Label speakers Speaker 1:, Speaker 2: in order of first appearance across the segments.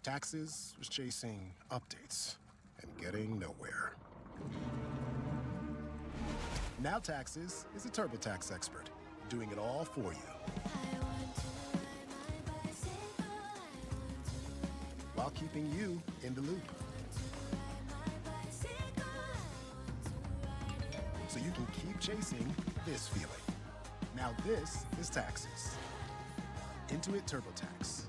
Speaker 1: Taxes was chasing updates and getting nowhere. Now Taxes is a TurboTax expert, doing it all for you. While keeping you in the loop. So you can keep chasing this feeling. Now this is Taxes. Intuit TurboTax.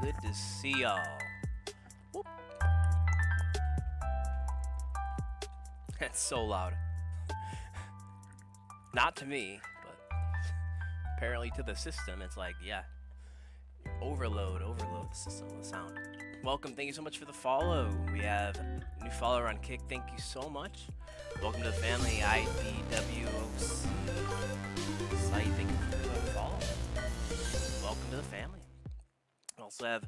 Speaker 2: Good to see y'all. Whoop. That's so loud. Not to me, but apparently to the system, it's like, yeah, overload the system with sound. Welcome, thank you so much for the follow. We have a new follower on Kick, thank you so much. Welcome to the family, IBWOC. Site, thank you for the follow. Welcome to the family. We also have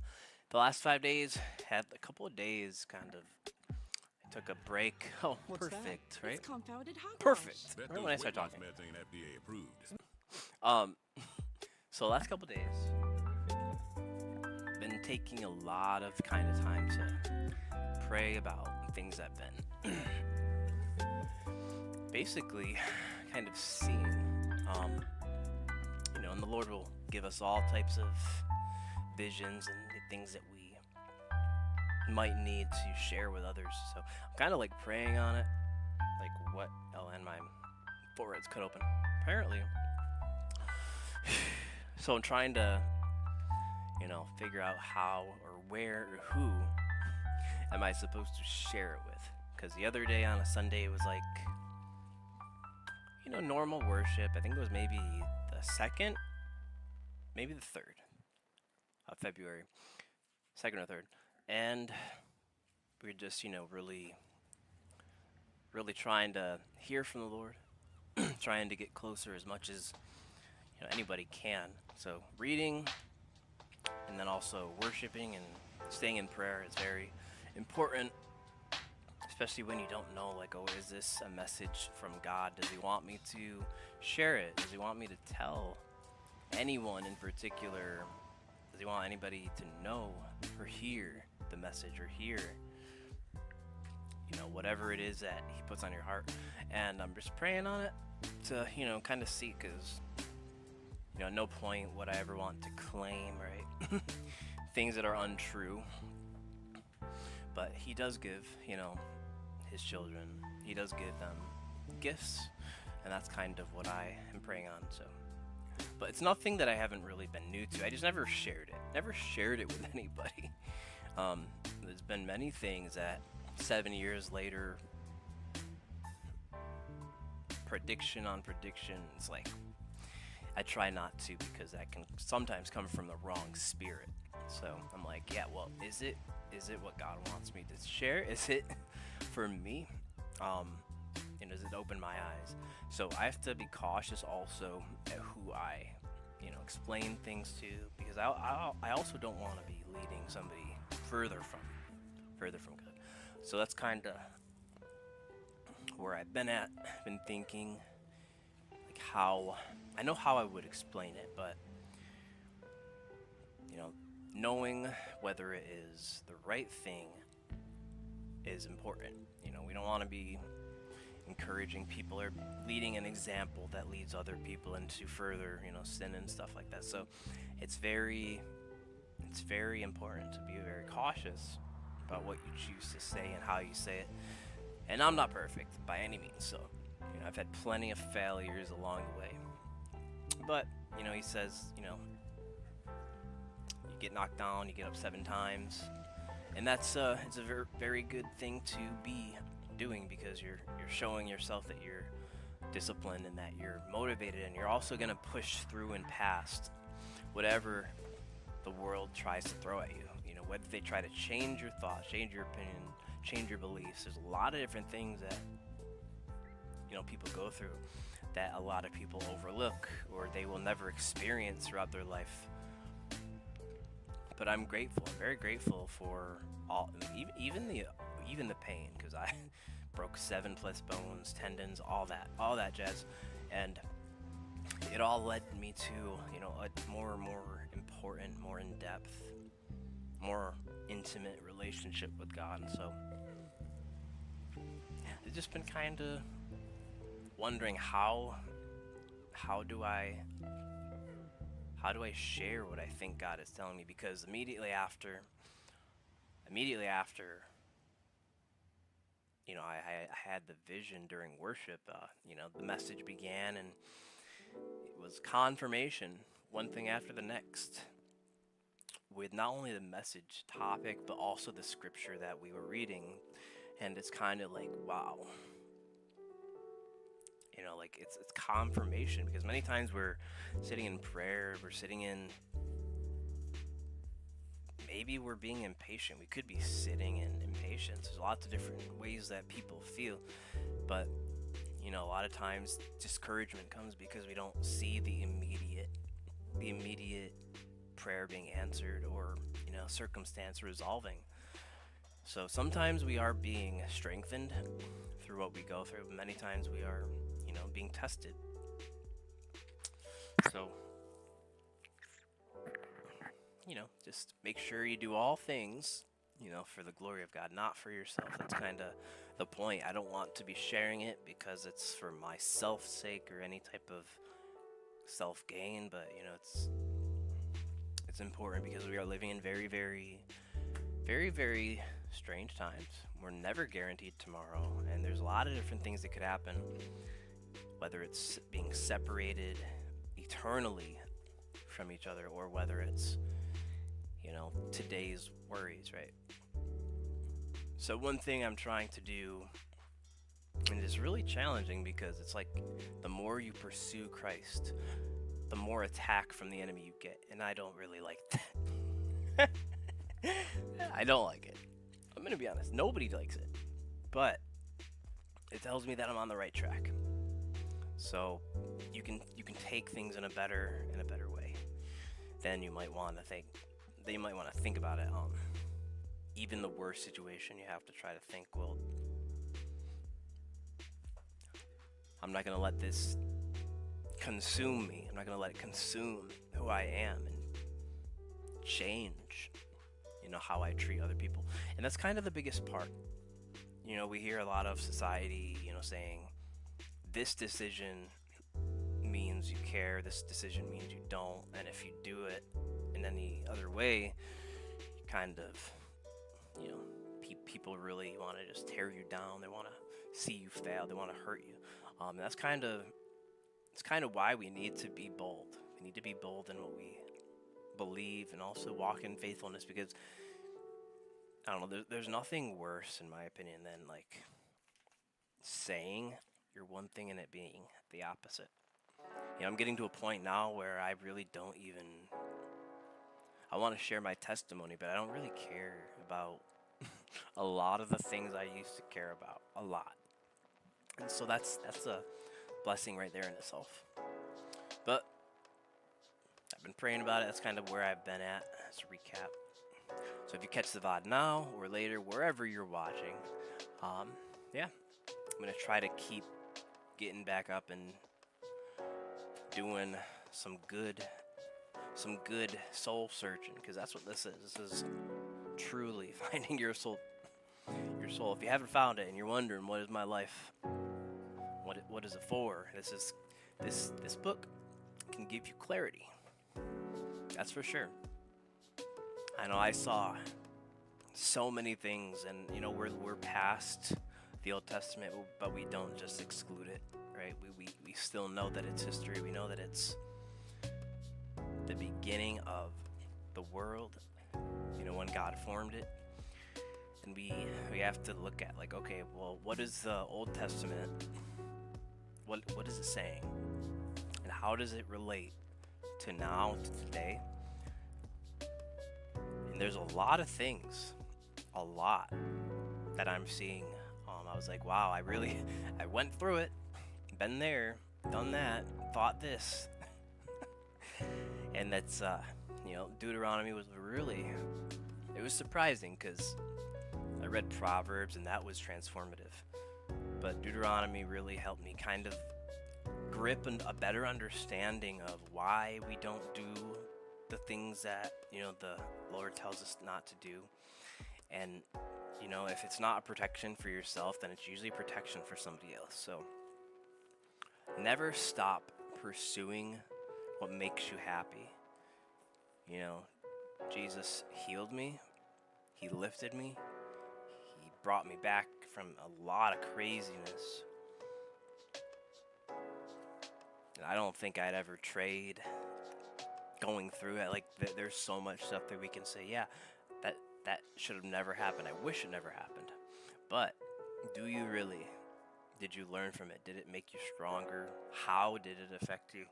Speaker 2: the last 5 days, had a couple of days kind of. I took a break. Oh,
Speaker 3: What's
Speaker 2: perfect,
Speaker 3: that?
Speaker 2: right?
Speaker 3: It's confounded hogwash.
Speaker 2: Perfect.
Speaker 4: Bet
Speaker 2: Right when I
Speaker 4: those
Speaker 2: start
Speaker 4: weight loss
Speaker 2: talking.
Speaker 4: meds ain't FDA approved.
Speaker 2: So the last couple of days, been taking a lot of kind of time to pray about things that have been basically kind of seen, and the Lord will give us all types of visions and things that we might need to share with others. So I'm kind of like praying on it, like what, and my forehead's cut open, apparently. So I'm trying to, figure out how or where or who am I supposed to share it with. Because the other day on a Sunday, it was like, normal worship. I think it was maybe the 2nd, maybe the 3rd of February, 2nd or 3rd. And we were just, really trying to hear from the Lord, trying to get closer as much as anybody can. So reading and then also worshiping and staying in prayer is very important, especially when you don't know, like, oh, is this a message from God? Does he want me to share it? Does he want me to tell anyone in particular? Does he want anybody to know or hear the message or hear, whatever it is that he puts on your heart? And I'm just praying on it to, kind of see, because at no point would I ever want to claim, right, things that are untrue. But he does give, his children, he does give them gifts, and that's kind of what I am praying on. So, but it's nothing that I haven't really been new to. I just never shared it with anybody. There's been many things that 7 years later, prediction on prediction, it's like I try not to, because that can sometimes come from the wrong spirit. So I'm like, yeah, well, is it what God wants me to share? Is it for me? Does it open my eyes? So I have to be cautious also at who I, explain things to, because I also don't want to be leading somebody further from God. So that's kind of where I've been at. I've been thinking, like, how I know how I would explain it, but knowing whether it is the right thing is important. We don't want to be encouraging people or leading an example that leads other people into further, sin and stuff like that. So it's very important to be very cautious about what you choose to say and how you say it. And I'm not perfect by any means, so I've had plenty of failures along the way. But he says, you get knocked down, you get up 7 times, and that's it's a very good thing to be doing, because you're showing yourself that you're disciplined and that you're motivated, and you're also going to push through and past whatever the world tries to throw at you. Whether they try to change your thoughts, change your opinion, change your beliefs. There's a lot of different things that people go through that a lot of people overlook, or they will never experience throughout their life. But I'm grateful. I'm very grateful for all, even the pain, because I broke 7+ bones, tendons, all that jazz, and it all led me to a more and more important, more in depth, more intimate relationship with God. And so I've just been kind of wondering how do I share what I think God is telling me, because immediately after I had the vision during worship, the message began, and it was confirmation, one thing after the next. with not only the message topic, but also the scripture that we were reading. And it's kind of like, wow. You know, like it's confirmation, because many times we're sitting in prayer, we're sitting in, maybe we're being impatient. We could be sitting in impatience. There's lots of different ways that people feel, but you know, a lot of times discouragement comes because we don't see the immediate prayer being answered, or you know, circumstance resolving. So sometimes we are being strengthened through what we go through. Many times we are, you know, being tested. So, you know, just make sure you do all things, you know, for the glory of God, not for yourself. That's kind of the point. I don't want to be sharing it because it's for my self's sake or any type of self gain, but you know, it's important because we are living in very, very, very, very strange times. We're never guaranteed tomorrow, and there's a lot of different things that could happen, whether it's being separated eternally from each other, or whether it's, you know, today's worries, right? So one thing I'm trying to do, and it's really challenging because it's like the more you pursue Christ, the more attack from the enemy you get, and I don't really like that. I don't like it. I'm gonna be honest, nobody likes it, but it tells me that I'm on the right track. So you can take things in a better way than you might want to think. That you might want to think about it. Even the worst situation, you have to try to think, well, I'm not gonna let this consume me. I'm not gonna let it consume who I am and change, you know, how I treat other people. And that's kind of the biggest part. You know, we hear a lot of society, you know, saying this decision means you care, this decision means you don't, and if you do it in any other way, you kind of, you know, people really want to just tear you down. They want to see you fail. They want to hurt you. And that's kind of why we need to be bold. We need to be bold in what we believe, and also walk in faithfulness, because I don't know, there's nothing worse, in my opinion, than like saying you're one thing and it being the opposite. You know, I'm getting to a point now where I really don't even, I want to share my testimony, but I don't really care about a lot of the things I used to care about, a lot. And so that's a blessing right there in itself. But I've been praying about it. That's kind of where I've been at, as a recap. So if you catch the VOD now or later, wherever you're watching, yeah, I'm going to try to keep getting back up and doing some good soul searching, because that's what this is. This is truly finding your soul. Your soul. If you haven't found it and you're wondering, what is my life? What is it for? This book can give you clarity. That's for sure. I know I saw so many things, and you know, we're past the Old Testament, but we don't just exclude it, right? We still know that it's history. We know that it's the beginning of the world, you know, when God formed it. And we have to look at, like, okay, well, what is the Old Testament? What is it saying? And how does it relate to now, to today? And there's a lot of things, a lot, that I'm seeing. I was like, wow, I went through it, been there, done that, thought this. And that's, you know, Deuteronomy was it was surprising, because I read Proverbs and that was transformative. But Deuteronomy really helped me kind of grip a better understanding of why we don't do the things that, you know, the Lord tells us not to do. And, you know, if it's not a protection for yourself, then it's usually protection for somebody else. So never stop pursuing what makes you happy. You know, Jesus healed me. He lifted me. He brought me back from a lot of craziness. And I don't think I'd ever trade going through it, like there's so much stuff that we can say, yeah, that should have never happened. I wish it never happened. But do you really? Did you learn from it? Did it make you stronger? How did it affect you?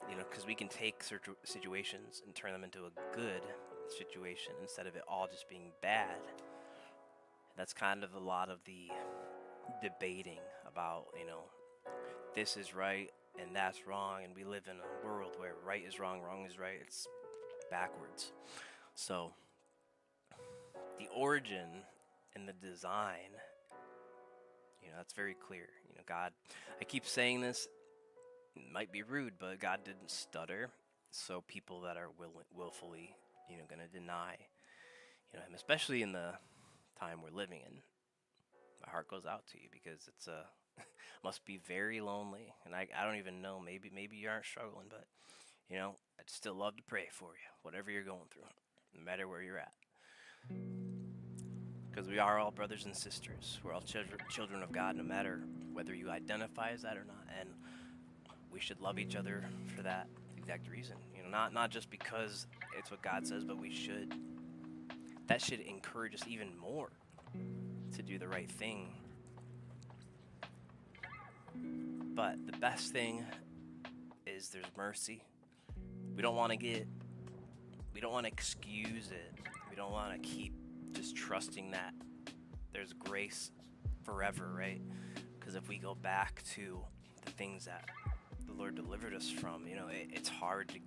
Speaker 2: Because we can take situations and turn them into a good situation instead of it all just being bad. That's kind of a lot of the debating about, this is right and that's wrong, and we live in a world where right is wrong, wrong is right. It's backwards. So the origin and the design, that's very clear. God, I keep saying this, it might be rude, but God didn't stutter. So people that are willfully, going to deny, him, especially in the time we're living in, my heart goes out to you, because it's must be very lonely. And I don't even know, maybe you aren't struggling, but I'd still love to pray for you, whatever you're going through, no matter where you're at. Because we are all brothers and sisters. We're all children of God, no matter whether you identify as that or not. And we should love each other for that exact reason. Not just because it's what God says, but we should. That should encourage us even more to do the right thing. But the best thing is there's mercy. We don't want to excuse it. We don't want to keep just trusting that there's grace forever, right? Because if we go back to the things that the Lord delivered us from, it's hard to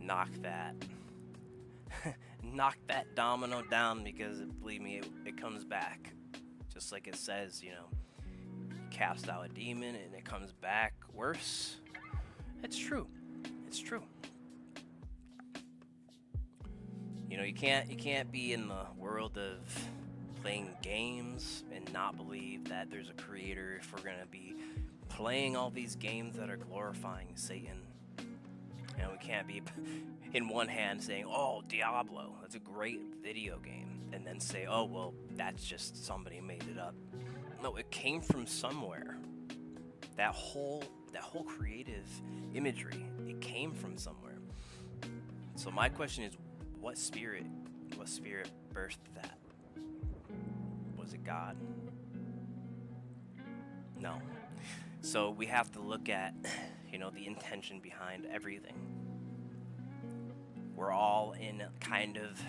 Speaker 2: knock that domino down, because believe me, it comes back. Just like it says, you cast out a demon and it comes back worse. It's true. You can't be in the world of playing games and not believe that there's a creator if we're going to be playing all these games that are glorifying Satan. We can't be in one hand saying, oh, Diablo, that's a great video game, and then say, oh, well, that's just somebody made it up. No, it came from somewhere. That whole creative imagery, it came from somewhere. So my question is, what spirit birthed that? Was it God? No. So we have to look at, the intention behind everything. We're all in kind of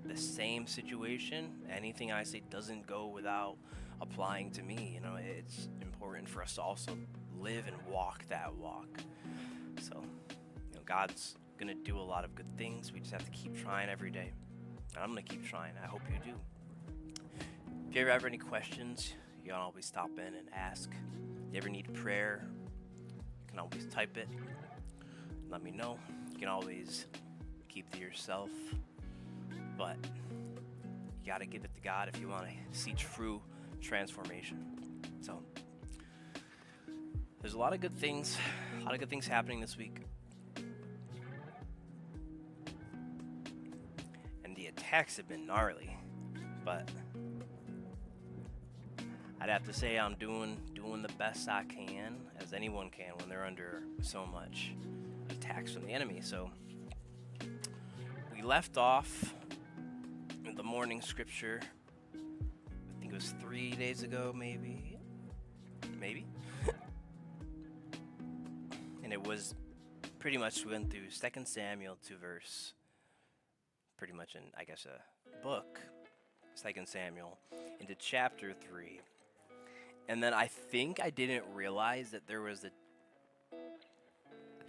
Speaker 2: the same situation. Anything I say doesn't go without applying to me. It's important for us to also live and walk that walk. So, God's going to do a lot of good things. We just have to keep trying every day. And I'm going to keep trying. I hope you do. If you ever have any questions, you can always stop in and ask. If you ever need prayer, you can always type it. Let me know. You can always keep to yourself. But you got to give it to God if you want to see true transformation. So there's a lot of good things happening this week. And the attacks have been gnarly, but I'd have to say I'm doing the best I can, as anyone can when they're under so much attacks from the enemy. So we left off in the morning scripture, I think it was 3 days ago, maybe. And it was pretty much, we went through 2 Samuel 2 verse, pretty much in, I guess, a book, 2 Samuel, into chapter 3. And then I think I didn't realize that there was a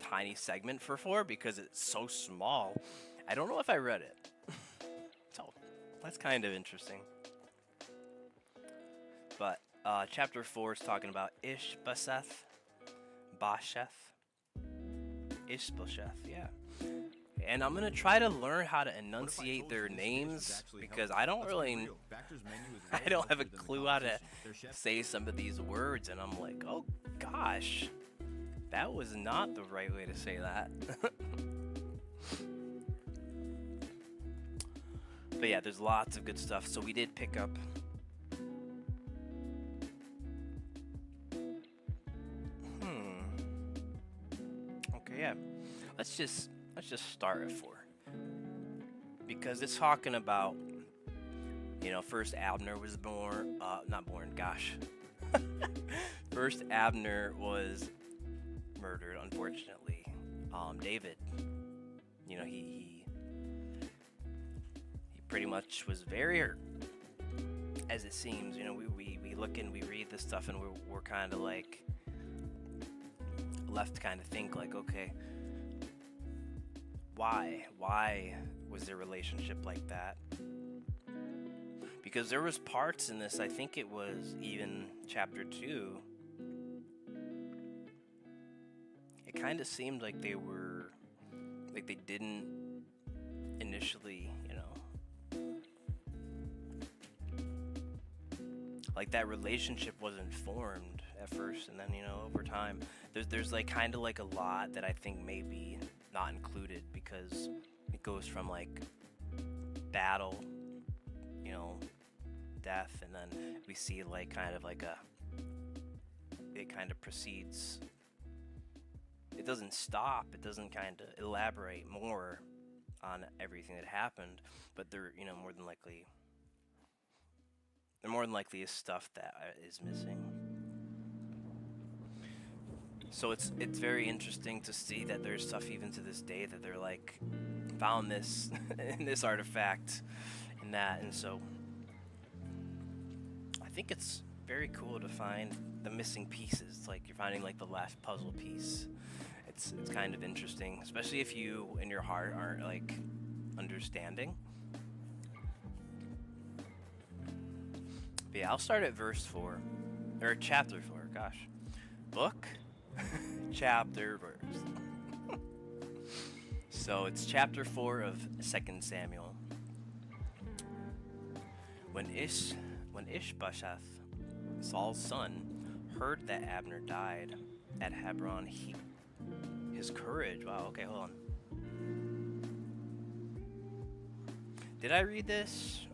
Speaker 2: tiny segment for 4 because it's so small. I don't know if I read it. So that's kind of interesting. But chapter 4 is talking about Ishbosheth, yeah. And I'm gonna try to learn how to enunciate their names, because I don't have a clue how to say some of these words, and I'm like, oh gosh, that was not the right way to say that. But yeah, there's lots of good stuff. So we did pick up yeah, let's just start at 4, because it's talking about, first Abner was born. Not born. Gosh, first Abner was murdered. Unfortunately, David. He pretty much was very hurt, as it seems. We look and we read this stuff, and we're kind of like left to kind of think like, okay, why was their relationship like that? Because there was parts in this, I think it was even chapter 2, it kind of seemed like they didn't initially, like that relationship wasn't formed at first, and then over time there's like kind of like a lot that I think maybe not included, because it goes from like battle, death, and then we see like kind of like it kind of proceeds. It doesn't stop. It doesn't kind of elaborate more on everything that happened, but there more than likely is stuff that is missing. So it's very interesting to see that there's stuff even to this day that they're like found this in this artifact and that, and so I think it's very cool to find the missing pieces. It's like you're finding like the last puzzle piece. It's kind of interesting, especially if you in your heart aren't like understanding. But yeah, I'll start at verse 4 or chapter 4. Gosh, book, chapter, verse. So it's chapter 4 of 2 Samuel. When Ishbosheth, Saul's son, heard that Abner died at Hebron, his courage. Wow, okay, hold on. Did I read this?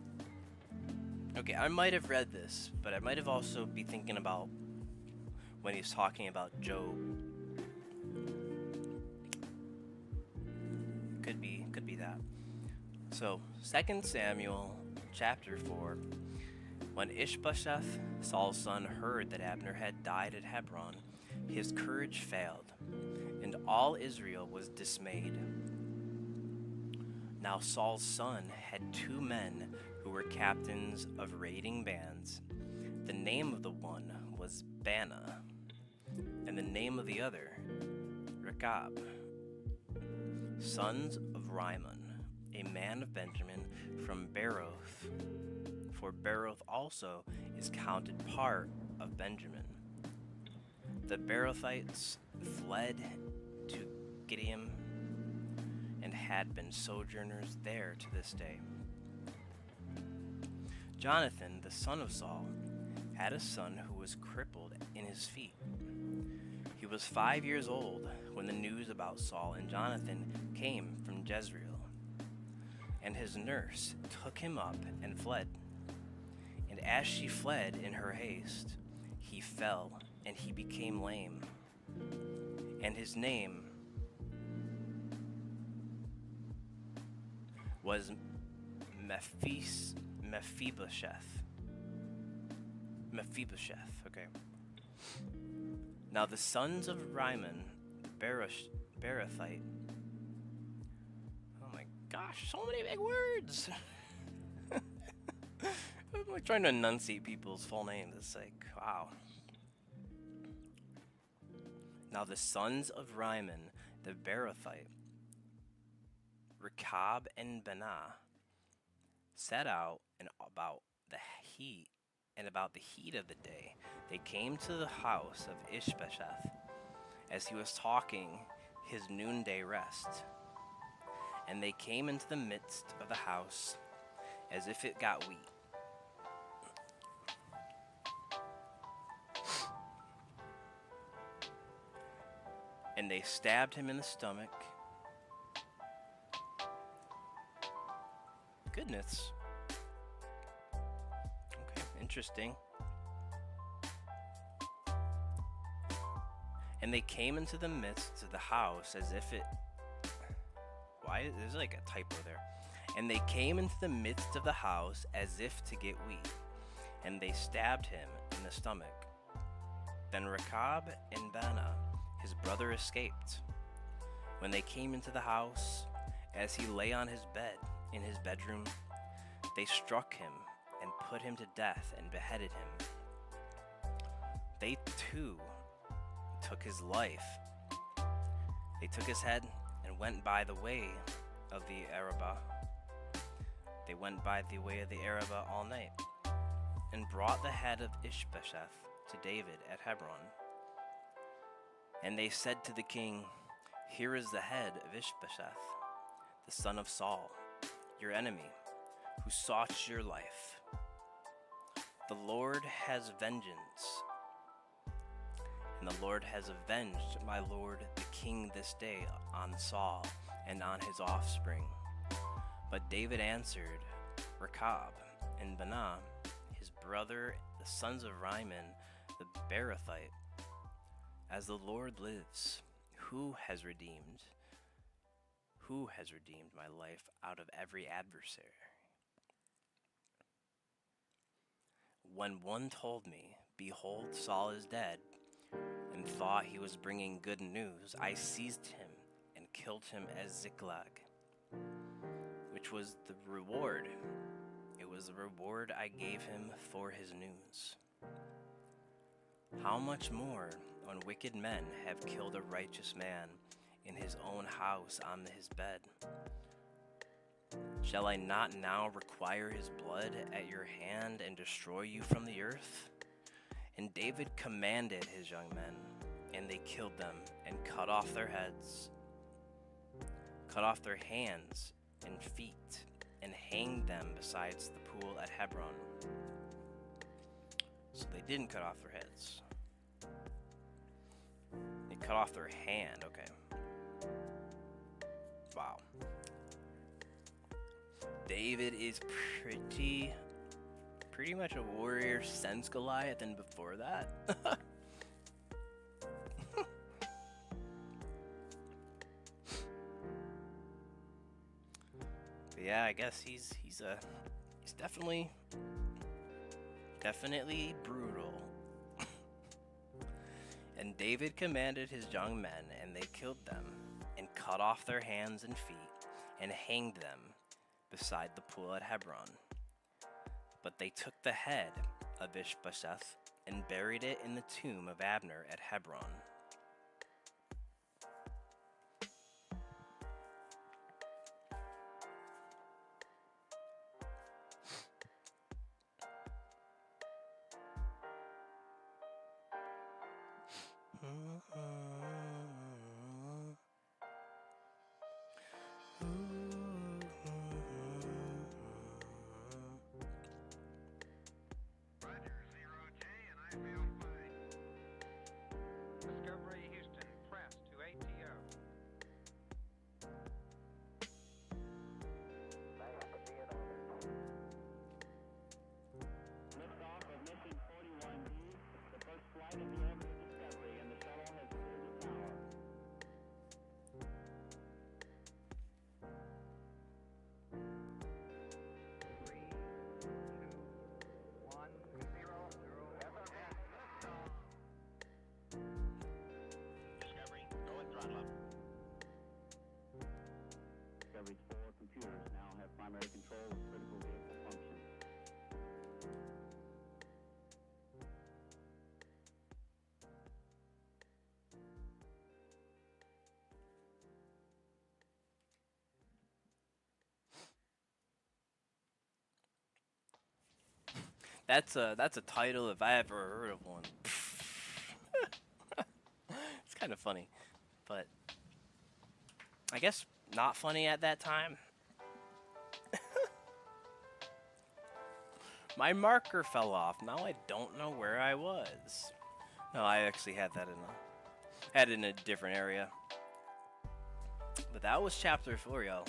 Speaker 2: Okay, I might have read this, but I might have also be thinking about when he's talking about Job. Could be that. So, 2 Samuel chapter 4. When Ishbosheth, Saul's son, heard that Abner had died at Hebron, his courage failed, and all Israel was dismayed. Now Saul's son had 2 men who were captains of raiding bands. The name of the one was Bana, and the name of the other, Rechab, sons of Rimmon, a man of Benjamin from Beeroth. For Beeroth also is counted part of Benjamin. The Beerothites fled to Gideon and had been sojourners there to this day. Jonathan, the son of Saul, had a son who was crippled in his feet. He was 5 years old when the news about Saul and Jonathan came from Jezreel, and his nurse took him up and fled. And as she fled in her haste, he fell and he became lame. And his name was Mephibosheth, okay. Now the sons of Rimmon, Beerothite. Oh my gosh, so many big words. I'm like trying to enunciate people's full names. It's like, wow. Now the sons of Rimmon, the Beerothite, Rechab and Bana, set out and about the heat of the day, they came to the house of Ishbosheth as he was talking his noonday rest. And they came into the midst of the house as if it got wheat. And they stabbed him in the stomach. Goodness. Okay, interesting. And they came into the midst of the house as if it... Why? There's like a typo there. And they came into the midst of the house as if to get wheat, and they stabbed him in the stomach. Then Rechab and Baanah, his brother, escaped. When they came into the house, as he lay on his bed in his bedroom, they struck him and put him to death and beheaded him. They too took his life. They took his head and went by the way of the Arabah. They went by the way of the Arabah all night, and brought the head of Ishbosheth to David at Hebron. And they said to the king, "Here is the head of Ishbosheth, the son of Saul, your enemy, who sought your life. The Lord has vengeance, and the Lord has avenged my lord the king this day on Saul and on his offspring." But David answered Rechab and Baanah, his brother, the sons of Rimmon the Beerothite, "As the Lord lives, who has redeemed my life out of every adversary? When one told me, 'Behold, Saul is dead,' and thought he was bringing good news, I seized him and killed him at Ziklag, which was the reward. It was the reward I gave him for his news. How much more when wicked men have killed a righteous man in his own house on his bed? Shall I not now require his blood at your hand and destroy you from the earth?" And David commanded his young men, and they killed them and cut off their heads, cut off their hands and feet, and hanged them beside the pool at Hebron. So they didn't cut off their heads. They cut off their hand, okay. Wow. David is pretty much a warrior since Goliath and before that. But yeah, I guess he's definitely brutal. And David commanded his young men, and they killed them, and cut off their hands and feet, and hanged them beside the pool at Hebron. But they took the head of Ishbosheth and buried it in the tomb of Abner at Hebron.
Speaker 3: Discovery's 4 computers now have primary control of critical vehicle functions.
Speaker 2: That's a title if I ever heard of one. It's kind of funny, but I guess not funny at that time. My marker fell off. Now I don't know where I was. No, I actually had that in a different area. But that was chapter 4, y'all.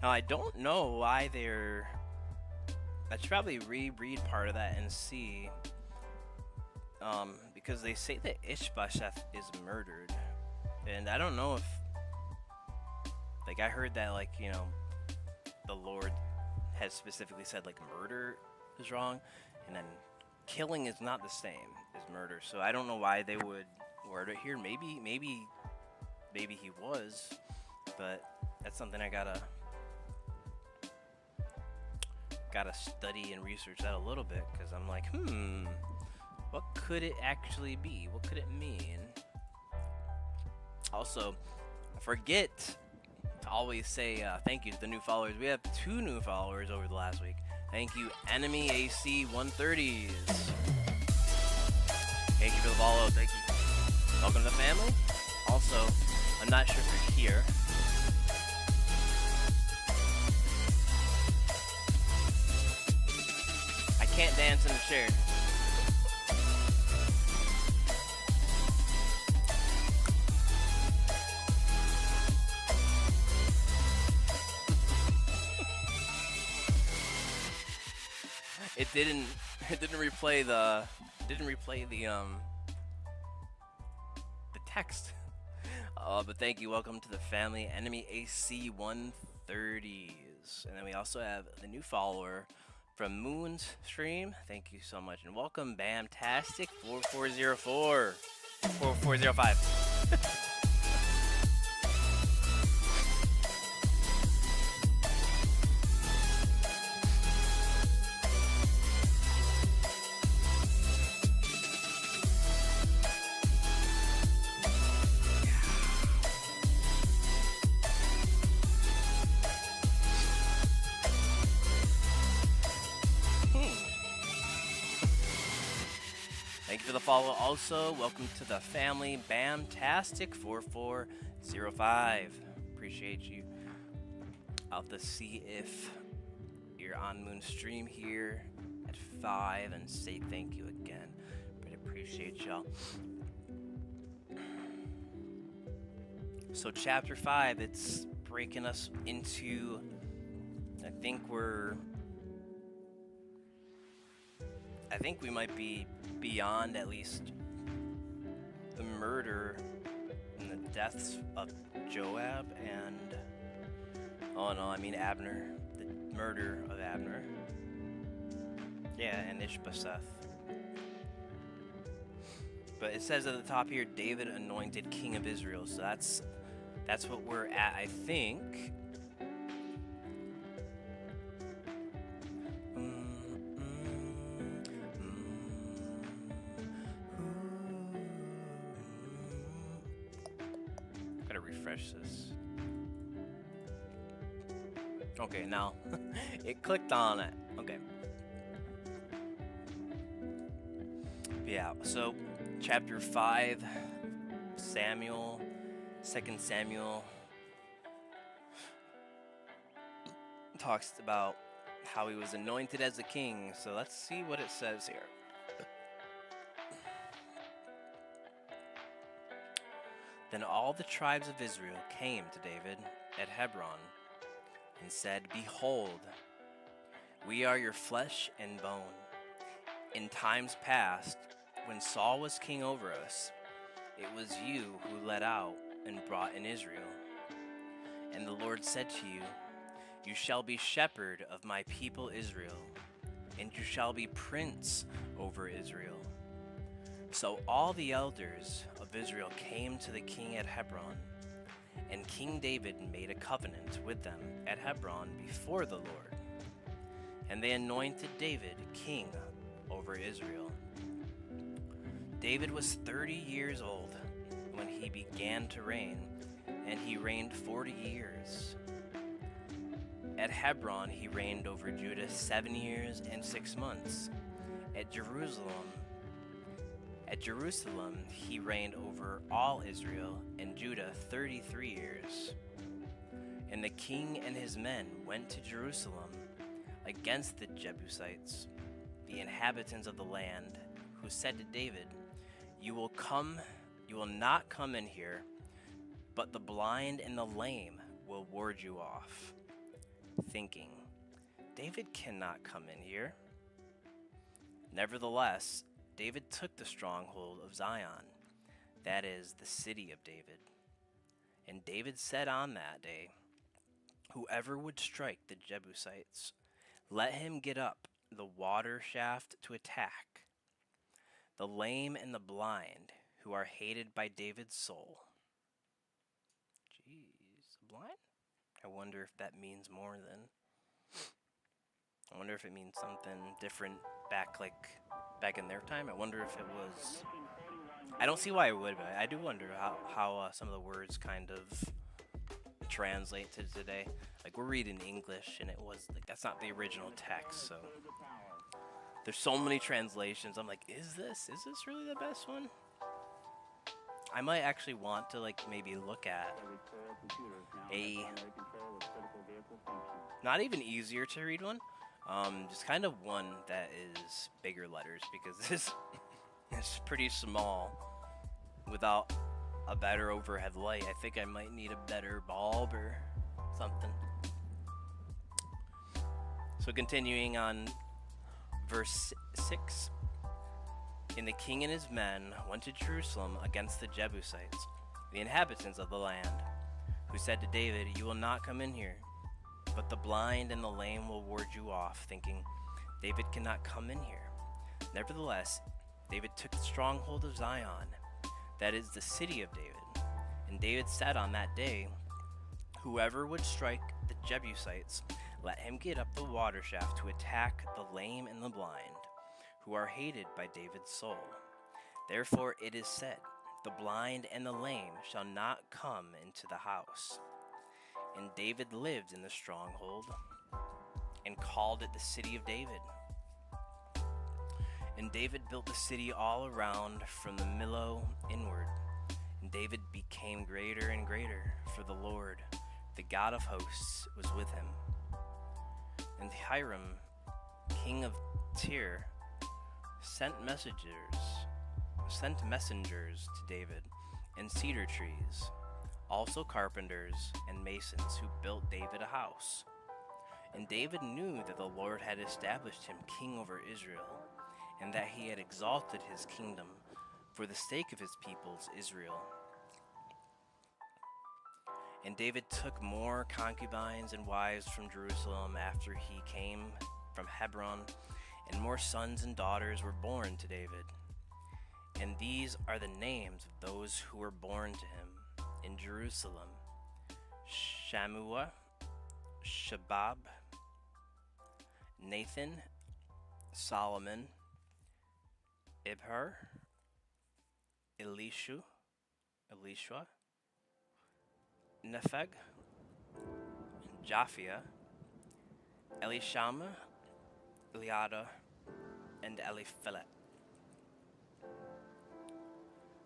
Speaker 2: Now I don't know why they're... I should probably reread part of that and see because they say that Ishbosheth is murdered, and I don't know if, like, I heard that, like, you know, the Lord has specifically said, like, murder is wrong, and then killing is not the same as murder. So I don't know why they would word it here. Maybe he was, but that's something I gotta study and research that a little bit, because I'm like, what could it actually be? What could it mean? Also, forget to always say thank you to the new followers. We have 2 new followers over the last week. Thank you, Enemy AC 130s. Thank you for the follow. Thank you. Welcome to the family. Also, I'm not sure if you're here. I can't dance in the chair. It didn't replay the text. But thank you. Welcome to the family, Enemy AC 130s. And then we also have the new follower from Moon's stream. Thank you so much. And welcome, Bamtastic 4404 4405. Follow also. Welcome to the family, Bamtastic 4405. Appreciate you. I'll have to see if you're on Moon's stream here at 5 and say thank you again. But appreciate y'all. So chapter 5, it's breaking us into, I think we might be beyond at least the murder and the deaths of Joab and Abner, the murder of Abner. Yeah, and Ishbosheth. But it says at the top here, David anointed king of Israel. So that's what we're at, I think. This. Okay, now it clicked on it. Okay. Yeah, so chapter 5, 2 Samuel talks about how he was anointed as a king. So let's see what it says here. Then all the tribes of Israel came to David at Hebron and said, "Behold, we are your flesh and bone. In times past, when Saul was king over us, it was you who led out and brought in Israel. And the Lord said to you, you shall be shepherd of my people Israel, and you shall be prince over Israel." So all the elders of Israel came to the king at Hebron, and King David made a covenant with them at Hebron before the Lord. And they anointed David king over Israel. David was 30 years old when he began to reign, and he reigned 40 years. At Hebron he reigned over Judah 7 years and 6 months. At Jerusalem he reigned over all Israel and Judah 33 years. And the king and his men went to Jerusalem against the Jebusites, the inhabitants of the land, who said to David, You will not come in here, but the blind and the lame will ward you off. Thinking, David cannot come in here. Nevertheless, David took the stronghold of Zion, that is, the city of David. And David said on that day, whoever would strike the Jebusites, let him get up the water shaft to attack the lame and the blind, who are hated by David's soul. Jeez, blind? I wonder if that means more than. I wonder if it means something different back in their time. I wonder if it was. I don't see why it would, but I do wonder how some of the words kind of translate to today. Like, we're reading English, and it was like that's not the original text, so there's so many translations. I'm like, is this really the best one? I might actually want to maybe look at a not even easier to read one, just kind of one that is bigger letters, because this is pretty small without a better overhead light. I think I might need a better bulb or something. So continuing on verse 6. And the king and his men went to Jerusalem against the Jebusites, the inhabitants of the land, who said to David, you will not come in here, but the blind and the lame will ward you off, thinking, David cannot come in here. Nevertheless, David took the stronghold of Zion, that is the city of David. And David said on that day, whoever would strike the Jebusites, let him get up the water shaft to attack the lame and the blind, who are hated by David's soul. Therefore it is said, the blind and the lame shall not come into the house. And David lived in the stronghold, and called it the city of David. And David built the city all around from the Millo inward. And David became greater and greater, for the Lord, the God of hosts, was with him. And Hiram, king of Tyre, sent messengers to David, and cedar trees, also carpenters and masons, who built David a house. And David knew that the Lord had established him king over Israel, and that he had exalted his kingdom for the sake of his peoples Israel. And David took more concubines and wives from Jerusalem after he came from Hebron, and more sons and daughters were born to David. And these are the names of those who were born to him in Jerusalem: Shammua, Shabab, Nathan, Solomon, Ibhar, Elishua, Nepheg, Japhia, Elishama, Eliada, and Eliphelet.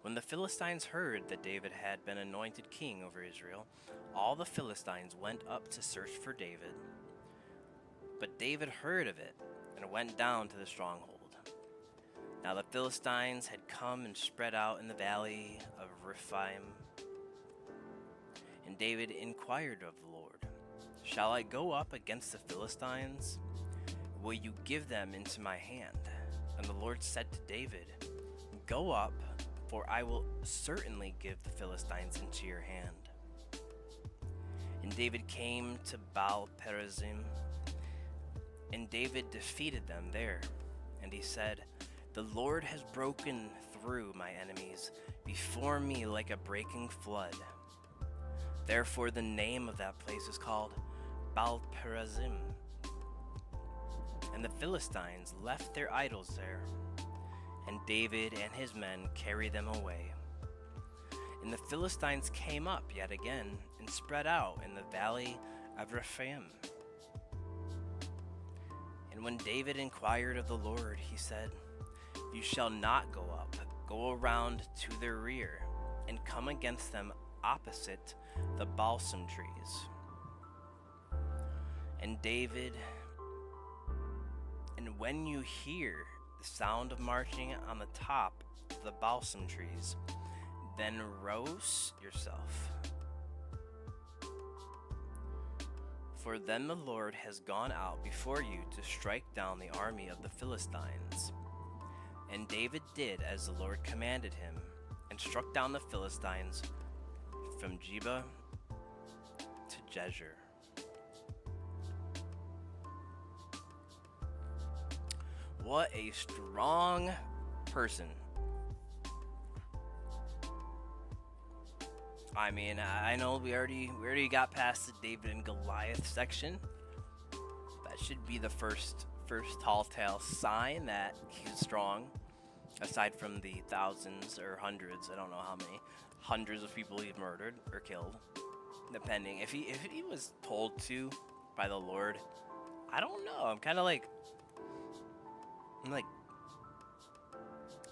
Speaker 2: When the Philistines heard that David had been anointed king over Israel, all the Philistines went up to search for David. But David heard of it and went down to the stronghold. Now the Philistines had come and spread out in the valley of Rephaim. And David inquired of the Lord, shall I go up against the Philistines? Will you give them into my hand? And the Lord said to David, go up, for I will certainly give the Philistines into your hand. And David came to Baal-perazim, and David defeated them there. And he said, the Lord has broken through my enemies before me like a breaking flood. Therefore the name of that place is called Baal-perazim. And the Philistines left their idols there, and David and his men carried them away. And the Philistines came up yet again and spread out in the valley of Rephaim. And when David inquired of the Lord, he said, you shall not go up, go around to their rear, and come against them opposite the balsam trees. And when you hear the sound of marching on the top of the balsam trees, then rouse yourself. For then the Lord has gone out before you to strike down the army of the Philistines. And David did as the Lord commanded him, and struck down the Philistines from Geba to Jezer. What a strong person. I mean, I know we already got past the David and Goliath section. That should be the first tall tale sign that he's strong. Aside from the thousands or hundreds, I don't know how many hundreds of people he's murdered or killed, depending. If he was told to by the Lord, I don't know. I'm like,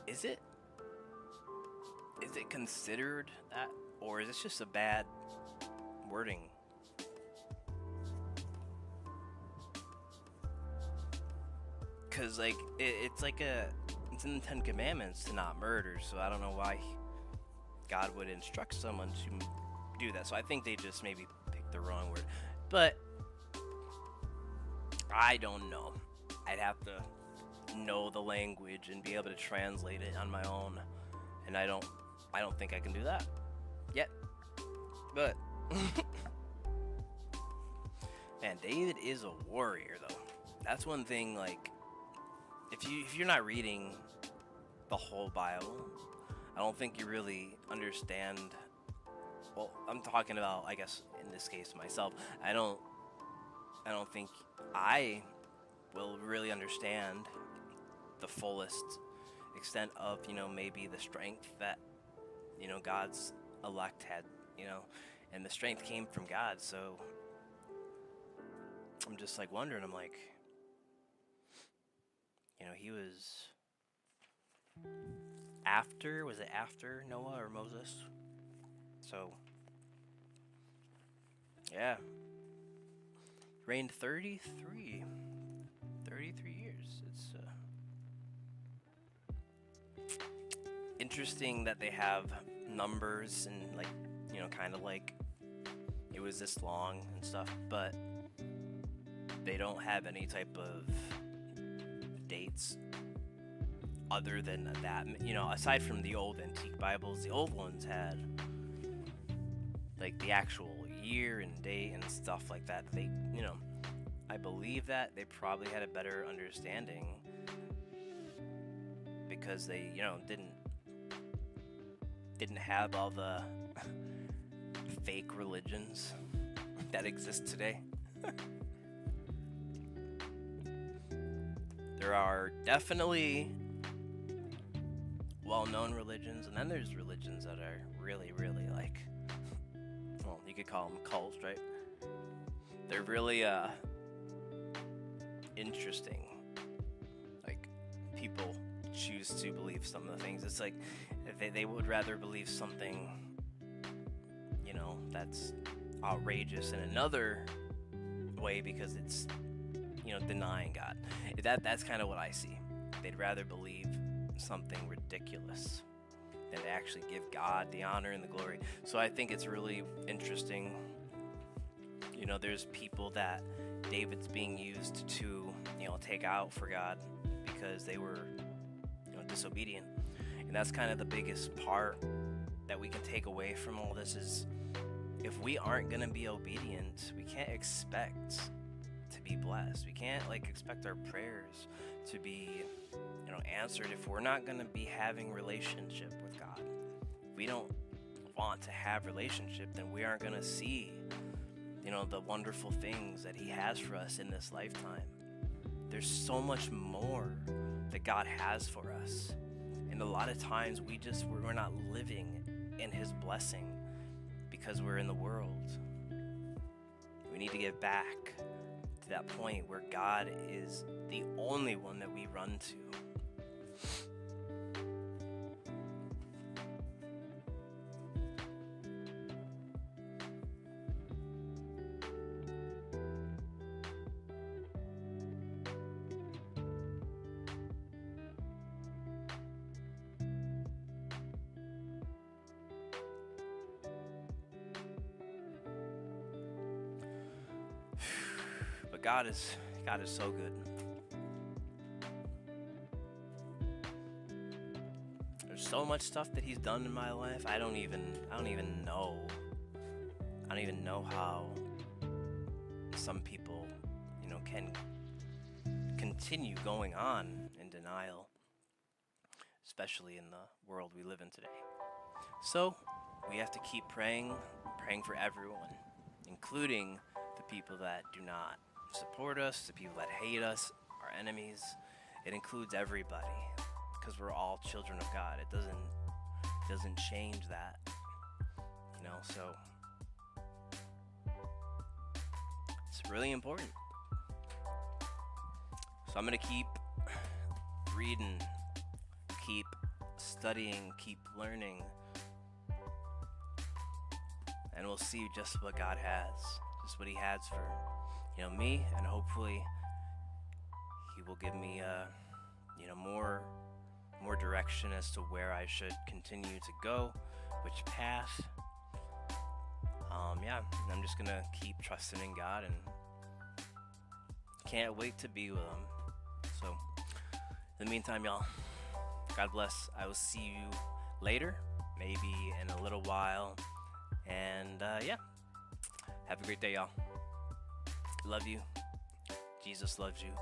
Speaker 2: is it considered that, or is this just a bad wording? Cause like it's in the Ten Commandments to not murder, so I don't know why God would instruct someone to do that. So I think they just maybe picked the wrong word, but I don't know. I'd have to know the language and be able to translate it on my own, and I don't think I can do that yet. But man, David is a warrior though. That's one thing. Like, if you're not reading the whole Bible, I don't think you really understand. Well, I'm talking about, I guess in this case, myself. I don't think I will really understand the fullest extent of, maybe the strength that, God's elect had, and the strength came from God. So I'm just like wondering, I'm like, he was was it after Noah or Moses? So yeah, reigned 33 years. It's interesting that they have numbers and kind of like it was this long and stuff, but they don't have any type of dates other than that. Aside from the old antique Bibles, the old ones had like the actual year and date and stuff like that. They, I believe that they probably had a better understanding because they, didn't have all the fake religions that exist today. There are definitely well-known religions, and then there's religions that are really, really like, well, you could call them cults, right? They're really interesting. Like, people choose to believe some of the things. It's like they would rather believe something, that's outrageous in another way because it's, denying God. That's kind of what I see. They'd rather believe something ridiculous than to actually give God the honor and the glory. So I think it's really interesting. There's people that David's being used to, take out for God because they were, disobedient. And that's kind of the biggest part that we can take away from all this is if we aren't going to be obedient, we can't expect to be blessed. We can't expect our prayers to be, answered if we're not going to be having relationship with God. If we don't want to have relationship, then we aren't going to see, the wonderful things that he has for us in this lifetime. There's so much more that God has for us. And a lot of times we're not living in his blessing because we're in the world. We need to get back to that point where God is the only one that we run to. But God is so good. there's so much stuff that he's done in my life. I don't even know. I don't even know how some people, can continue going on in denial, especially in the world we live in today. So we have to keep praying for everyone, including the people that do not support us, the people that hate us, our enemies. It includes everybody, because we're all children of God. It doesn't change that, so it's really important. So I'm gonna keep reading, keep studying, keep learning, and we'll see just what God has, just what he has for me, and hopefully he will give me more direction as to where I should continue to go, which path. I'm just gonna keep trusting in God, and can't wait to be with him. So in the meantime, y'all, God bless. I will see you later, maybe in a little while, and have a great day, y'all. Love you. Jesus loves you.